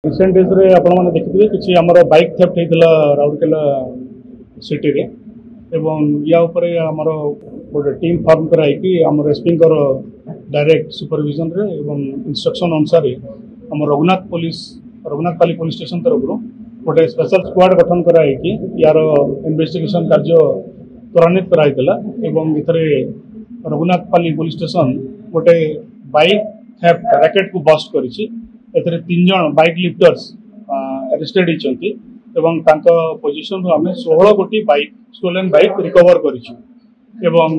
Recent days रे आपण माने देखिथिबे किछि हमर बाइक थेफ्ट हेतिला राउरकेला सिटी रे एवं या ऊपर हमर गोटे टीम फॉर्म कराई कि हमर एसपी कर डायरेक्ट सुपरविजन रे एवं इंस्ट्रक्शन अनुसार हमर रघुनाथपाली पुलिस स्टेशन तरफ गोटे स्पेशल स्क्वाड गठन कराई कि यार इन्वेस्टिगेशन कार्य त्वरान्वित कराइला एवं इथरे रघुनाथपाली पुलिस स्टेशन गोटे बाइक थेफ्ट रैकेट को बस्ट करिछि। एथरे 3 जन बाइक लिफ्टर्स अरेस्टेड होती एवं तांका पोजीशन रो हमें 16 गोटी बाइक स्टोलन बाइक रिकवर करिछु एवं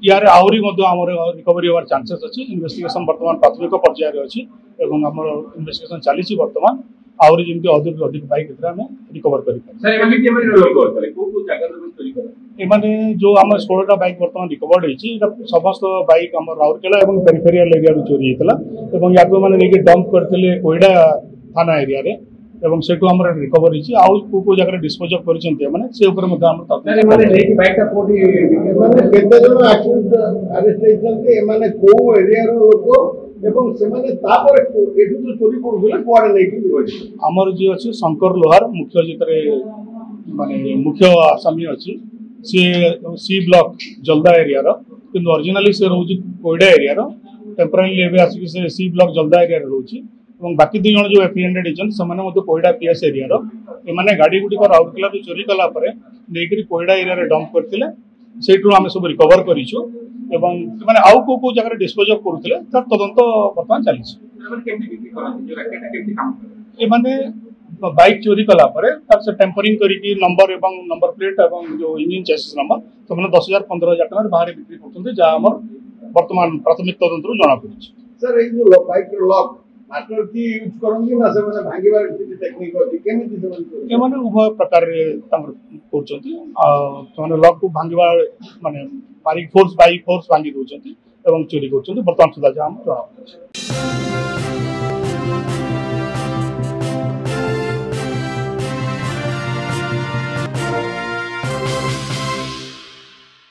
यार आउरी मध्य हमर रिकवरी होवार चांसेस अछि। इन्वेस्टिगेशन वर्तमान प्राथमिक पर्याय रे अछि एवं हमर इन्वेस्टिगेशन चलीछि वर्तमान आउरी जेंति अधिक अधिक बाइक एथरा हमें रिकवर करि सर एमने के एमने रिकवर करे को जगह रे चोरी करे एमाने जो हमर 16 टा बाइक वर्तमान रिकवर्ड होईछि समस्त बाइक हमर राउरकेला एवं पेरिफेरियल एरिया रो चोरी हेतला एवं याको माने लेके डंप करथिले कोइडा थाना एरिया रे एवं सेटू हमर रिकवर होईछि आउ को जगह डिस्पोज ऑफ करछन्ते माने से ऊपर मध्य हमर सर माने लेके बाइक का कोठी माने केते जन एक्सीडेंट अरेस्ट होइछन्ते माने को एरिया रो लोक एवं से माने तापर एठू तो चोरी करबुला कोआडे लेके होइछि। हमर जे अछि शंकर लोहार मुख्य जितरे माने मुख्य आसामी अछि सी ब्लॉक जल्दा एरिया रो किंतु ओरिजिनली से रहउछि कोइडा एरिया रो टेम्पररी लेवे आसी से सी ब्लॉक जल्दा एरिया रो रहउछि एवं बाकी 2 जन जो एप्रिहेंडेड हिचन समाने मते कोइडा पीएस एरिया रो ए माने गाड़ी गुडी को राउरकेला रो चोरी कला परे लेकरी कोइडा एरिया रे डंप करथिले सेटू हम सब रिकवर करिछु एवं माने आउ को जगह डिस्पोज ऑफ करथिले त तदंत वर्तमान चली छि। माने केमति बिक्री करन जो रैकेट केमति काम करे ए माने बाइक चोरी कला परे तार से टेम्परिंग करिकी नंबर एवं नंबर प्लेट एवं जो इंजन चेसिस नंबर तो माने 10,000 15,000 टका बाहर बिक्री करथुंते जा हमर वर्तमान प्राथमिक तदंतरु जणा पड़िछि। सर ए जो बाइक लॉक मास्टर की यूज करंगी ना से माने भांगीबार किछि टेक्निक अछि केमिति से माने उभय प्रकार रे तंग करछंती माने लॉक को भांगीबा माने मारी फोर्स बाइक फोर्स भांगी दोछंती एवं चोरी करछंती वर्तमान सुधा जा हम जणा पड़िछि।